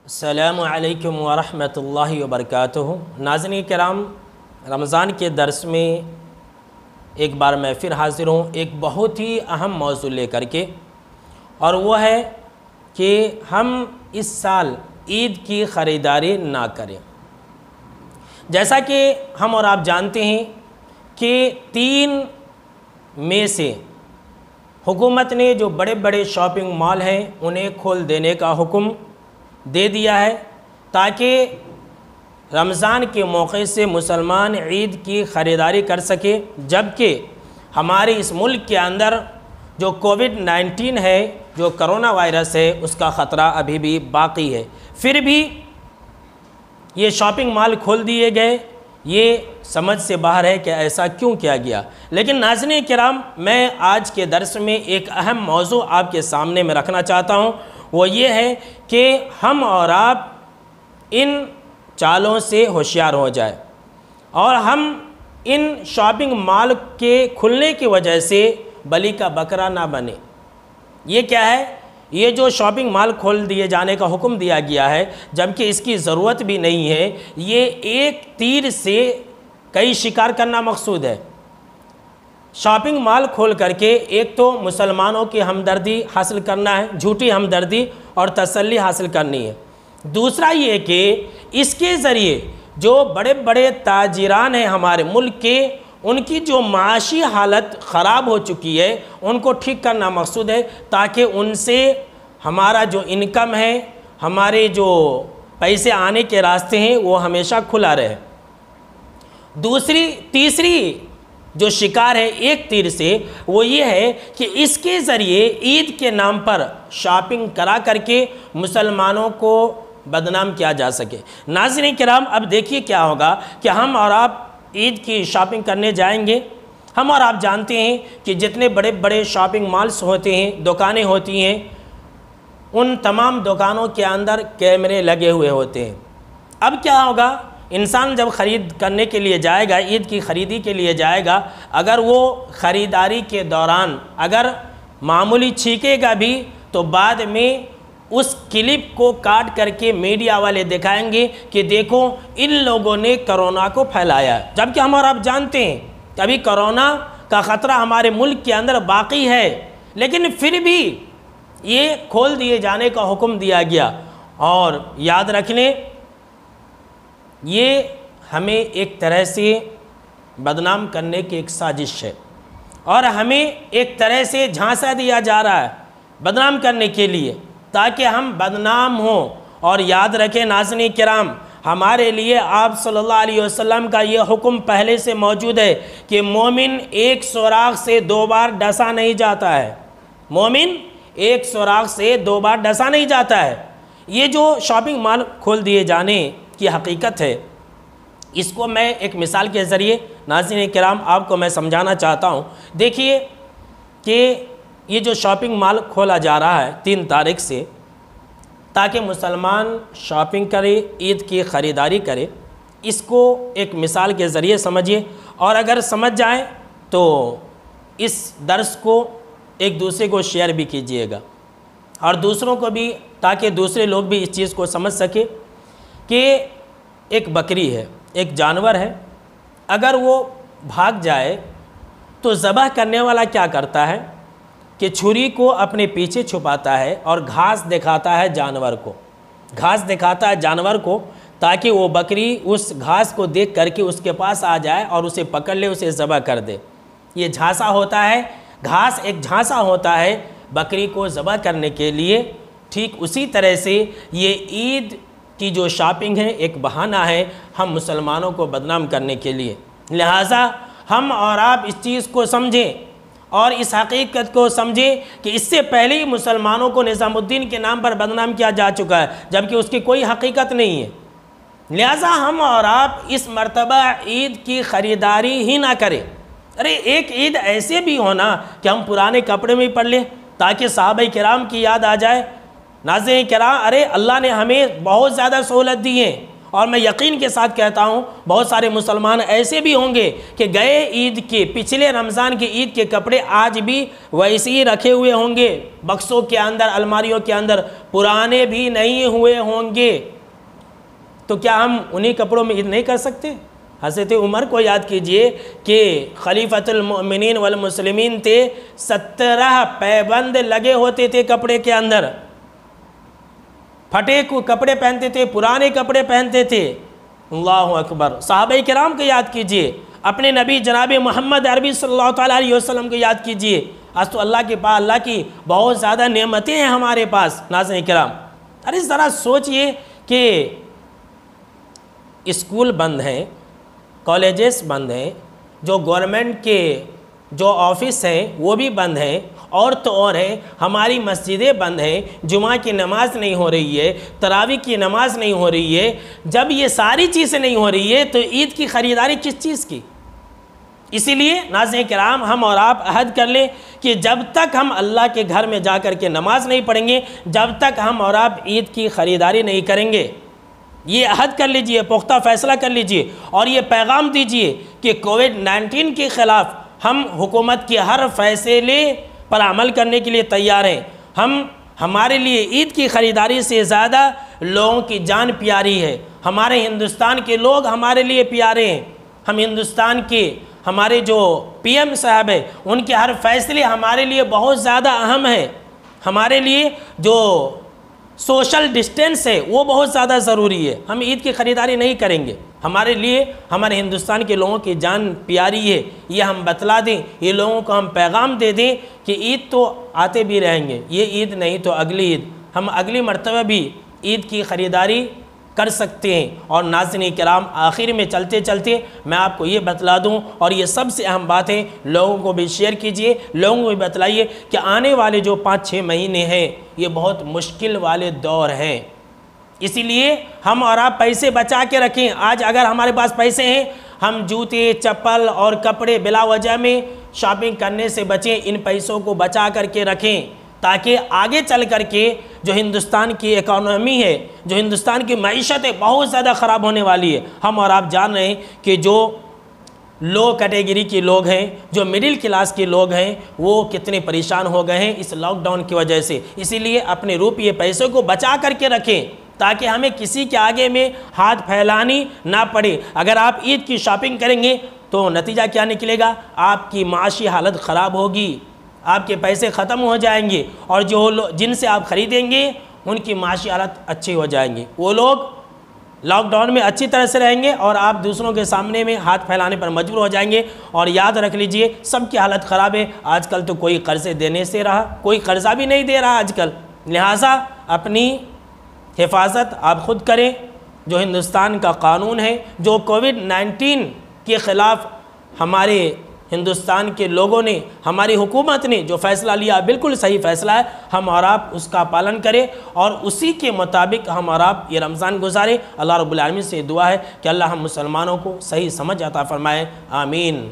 السلام علیکم ورحمۃ اللہ وبرکاتہ۔ ناظرین کرام، رمضان کے درس میں ایک بار میں پھر حاضر ہوں ایک بہت ہی اہم موضوع لے کر کے، اور وہ ہے کہ ہم اس سال عید کی خریداری نہ کریں۔ جیسا کہ ہم اور آپ جانتے ہیں کہ 3 مئی سے حکومت نے جو بڑے بڑے شاپنگ مال ہیں انہیں کھول دینے کا حکم دے دیا ہے تاکہ رمضان کے موقع سے مسلمان عید کی خریداری کر سکے، جبکہ ہمارے اس ملک کے اندر جو کووڈ-19 ہے، جو کرونا وائرس ہے، اس کا خطرہ ابھی بھی باقی ہے۔ پھر بھی یہ شاپنگ مال کھول دیے گئے، یہ سمجھ سے باہر ہے کہ ایسا کیوں کیا گیا۔ لیکن ناظرین کرام، میں آج کے درس میں ایک اہم موضوع آپ کے سامنے میں رکھنا چاہتا ہوں، وہ یہ ہے کہ ہم اور آپ ان چالوں سے ہوشیار ہو جائے اور ہم ان شاپنگ مال کے کھلنے کی وجہ سے بلی کا بکرا نہ بنے۔ یہ کیا ہے؟ یہ جو شاپنگ مال کھول دیے جانے کا حکم دیا گیا ہے، جبکہ اس کی ضرورت بھی نہیں ہے، یہ ایک تیر سے کئی شکار کرنا مقصود ہے۔ شاپنگ مال کھول کر کے ایک تو مسلمانوں کی ہمدردی حاصل کرنا ہے، جھوٹی ہمدردی اور تسلی حاصل کرنی ہے۔ دوسرا یہ کہ اس کے ذریعے جو بڑے بڑے تاجران ہیں ہمارے ملک کے، ان کی جو معاشی حالت خراب ہو چکی ہے ان کو ٹھیک کرنا مقصود ہے، تاکہ ان سے ہمارا جو انکم ہے، ہمارے جو پیسے آنے کے راستے ہیں وہ ہمیشہ کھلا رہے۔ تیسری جو شکار ہے ایک تیر سے، وہ یہ ہے کہ اس کے ذریعے عید کے نام پر شاپنگ کرا کر کے مسلمانوں کو بدنام کیا جا سکے۔ ناظرین کرام، اب دیکھیے کیا ہوگا کہ ہم اور آپ عید کی شاپنگ کرنے جائیں گے۔ ہم اور آپ جانتے ہیں کہ جتنے بڑے بڑے شاپنگ مالز ہوتے ہیں، دکانیں ہوتی ہیں، ان تمام دکانوں کے اندر کیمرے لگے ہوئے ہوتے ہیں۔ اب کیا ہوگا؟ انسان جب خرید کرنے کے لیے جائے گا، عید کی خریدی کے لیے جائے گا، اگر وہ خریداری کے دوران اگر معمولی چھینکے گا بھی تو بعد میں اس کلپ کو کاٹ کر کے میڈیا والے دکھائیں گے کہ دیکھو ان لوگوں نے کرونا کو پھیلایا ہے، جبکہ ہم اور آپ جانتے ہیں کہ ابھی کرونا کا خطرہ ہمارے ملک کے اندر باقی ہے، لیکن پھر بھی یہ کھول دیے جانے کا حکم دیا گیا۔ اور یاد رکھ لیں، یہ ہمیں ایک طرح سے بدنام کرنے کی ایک سازش ہے، اور ہمیں ایک طرح سے جھانسا دیا جا رہا ہے بدنام کرنے کے لیے، تاکہ ہم بدنام ہوں۔ اور یاد رکھیں ناظرین کرام، ہمارے لیے آپ صلی اللہ علیہ وسلم کا یہ حکم پہلے سے موجود ہے کہ مومن ایک سوراخ سے 2 بار ڈسا نہیں جاتا ہے۔ مومن ایک سوراخ سے 2 بار ڈسا نہیں جاتا ہے۔ یہ جو شاپنگ مال کھول دیے جانے کی حقیقت ہے، اس کو میں ایک مثال کے ذریعے ناظرین کرام آپ کو میں سمجھانا چاہتا ہوں۔ دیکھیے کہ یہ جو شاپنگ مال کھولا جا رہا ہے 3 تاریخ سے، تاکہ مسلمان شاپنگ کرے، عید کی خریداری کرے، اس کو ایک مثال کے ذریعے سمجھیے، اور اگر سمجھ جائیں تو اس درس کو ایک دوسرے کو شیئر بھی کیجئے گا، اور دوسروں کو بھی، تاکہ دوسرے لوگ بھی اس چیز کو سمجھ سکے کہ ایک بکری ہے، ایک جانور ہے، اگر وہ بھاگ جائے تو ذبح کرنے والا کیا کرتا ہے کہ چھری کو اپنے پیچھے چھپاتا ہے اور گھاس دکھاتا ہے جانور کو، گھاس دکھاتا ہے جانور کو، تاکہ وہ بکری اس گھاس کو دیکھ کر کے اس کے پاس آ جائے اور اسے پکڑ لے، اسے ذبح کر دے۔ یہ جھانسا ہوتا ہے، گھاس ایک جھانسا ہوتا ہے بکری کو ذبح کرنے کے لیے۔ ٹھیک اسی طرح سے یہ عید کی جو شاپنگ ہے ایک بہانہ ہے ہم مسلمانوں کو بدنام کرنے کے لیے۔ لہٰذا ہم اور آپ اس چیز کو سمجھیں اور اس حقیقت کو سمجھیں کہ اس سے پہلے ہی مسلمانوں کو نظام الدین کے نام پر بدنام کیا جا چکا ہے، جبکہ اس کی کوئی حقیقت نہیں ہے۔ لہٰذا ہم اور آپ اس مرتبہ عید کی خریداری ہی نہ کریں۔ ارے ایک عید ایسے بھی ہونا کہ ہم پرانے کپڑے میں پڑھ لیں تاکہ صحابہ کرام کی یاد آ جائے۔ ناظرین کرام، ارے اللہ نے ہمیں بہت زیادہ سہولت دی ہے، اور میں یقین کے ساتھ کہتا ہوں بہت سارے مسلمان ایسے بھی ہوں گے کہ گئے عید کے پچھلے رمضان کے عید کے کپڑے آج بھی ویسے ہی رکھے ہوئے ہوں گے، بکسوں کے اندر، الماریوں کے اندر، پرانے بھی نہیں ہوئے ہوں گے۔ تو کیا ہم انہی کپڑوں میں عید نہیں کر سکتے؟ حضرت عمر کو یاد کیجئے کہ خلیفۃ المؤمنین والمسلمین تھے، 17 پیبند لگے ہوتے تھے کپڑے کے اندر، پھٹے کپڑے پہنتے تھے، پرانے کپڑے پہنتے تھے۔ اللہ اکبر۔ صحابہ کرام کو یاد کیجئے، اپنے نبی جناب محمد عربی صلی اللہ علیہ وسلم کو یاد کیجئے۔ آج تو اللہ کے پاس اللہ کی بہت زیادہ نعمتیں ہیں ہمارے پاس۔ ناظرین کرام، ارے ذرا سوچئے کہ اسکول بند ہیں، کالجز بند ہیں، جو گورنمنٹ کے جو آفس ہیں وہ بھی بند ہیں، اور تو اور ہیں ہماری مسجدیں بند ہیں، جمعہ کی نماز نہیں ہو رہی ہے، تراویح کی نماز نہیں ہو رہی ہے۔ جب یہ ساری چیزیں نہیں ہو رہی ہے تو عید کی خریداری کس چیز کی؟ اسی لیے ناظرین کرام، ہم اور آپ عہد کر لیں کہ جب تک ہم اللہ کے گھر میں جا کر کے نماز نہیں پڑھیں گے، جب تک ہم اور آپ عید کی خریداری نہیں کریں گے۔ یہ عہد کر لیجئے، پختہ فیصلہ کر لیجئے، اور یہ پیغام دیجئے کہ کووڈ-19 کے خلاف ہم حکومت کے ہر فیصلے پر عمل کرنے کے لیے تیار ہیں۔ ہمارے لیے عید کی خریداری سے زیادہ لوگوں کی جان پیاری ہے۔ ہمارے ہندوستان کے لوگ ہمارے لیے پیارے ہیں۔ ہم ہندوستان کے ہمارے جو پی ایم صاحب ہیں، ان کے ہر فیصلے ہمارے لیے بہت زیادہ اہم ہیں۔ ہمارے لیے جو سوشل ڈسٹینس ہے وہ بہت زیادہ ضروری ہے۔ ہم عید کی خریداری نہیں کریں گے، ہمارے لیے ہمارے ہندوستان کے لوگوں کی جان پیاری ہے، یہ ہم بتلا دیں، یہ لوگوں کو ہم پیغام دے دیں کہ عید تو آتے بھی رہیں گے، یہ عید نہیں تو اگلی عید، ہم اگلی مرتبہ بھی عید کی خریداری کر سکتے ہیں۔ اور ناظرین کرام، آخر میں چلتے چلتے میں آپ کو یہ بتلا دوں، اور یہ سب سے اہم بات ہے، لوگوں کو بھی شیئر کیجئے، لوگوں کو بھی بتلائیے کہ آنے والے جو 5-6 مہینے ہیں یہ بہت مشکل والے دور ہیں۔ اسی لیے ہم اور آپ پیسے بچا کے رکھیں۔ آج اگر ہمارے پاس پیسے ہیں، ہم جوتے، چپل اور کپڑے بلا وجہ میں شاپنگ کرنے سے بچیں، ان پیسوں کو بچا کر کے رکھیں، تاکہ آگے چل کر کے جو ہندوستان کی اکانومی ہے، جو ہندوستان کی معیشت ہے، بہت زیادہ خراب ہونے والی ہے۔ ہم اور آپ جان رہے ہیں کہ جو لو کیٹیگری کے لوگ ہیں، جو مڈل کلاس کے لوگ ہیں، وہ کتنے پریشان ہو گئے ہیں اس لاک ڈاؤن کی وجہ سے۔ اسی لیے اپنے روپیے پیسوں کو بچا کر کے رکھیں، تاکہ ہمیں کسی کے آگے میں ہاتھ پھیلانی نہ پڑے۔ اگر آپ عید کی شاپنگ کریں گے تو نتیجہ کیا نکلے گا؟ آپ کی معاشی حالت خراب ہوگی، آپ کے پیسے ختم ہو جائیں گے، اور جو جن سے آپ خریدیں گے ان کی معاشی حالت اچھی ہو جائیں گی، وہ لوگ لاک ڈاؤن میں اچھی طرح سے رہیں گے، اور آپ دوسروں کے سامنے میں ہاتھ پھیلانے پر مجبور ہو جائیں گے۔ اور یاد رکھ لیجئے، سب کی حالت خراب ہے۔ آج کل تو کوئی قرضے دینے سے رہا، کوئی قرضہ بھی نہیں دے رہا آج کل، لہٰذا اپنی حفاظت آپ خود کریں۔ جو ہندوستان کا قانون ہے، جو کووڈ-19 کے خلاف ہمارے ہندوستان کے لوگوں نے، ہماری حکومت نے جو فیصلہ لیا، بالکل صحیح فیصلہ ہے، ہم اور آپ اس کا پالن کریں، اور اسی کے مطابق ہم اور آپ یہ رمضان گزاریں۔ اللہ رب العالمین سے دعا ہے کہ اللہ ہم مسلمانوں کو صحیح سمجھ عطا فرمائے، آمین۔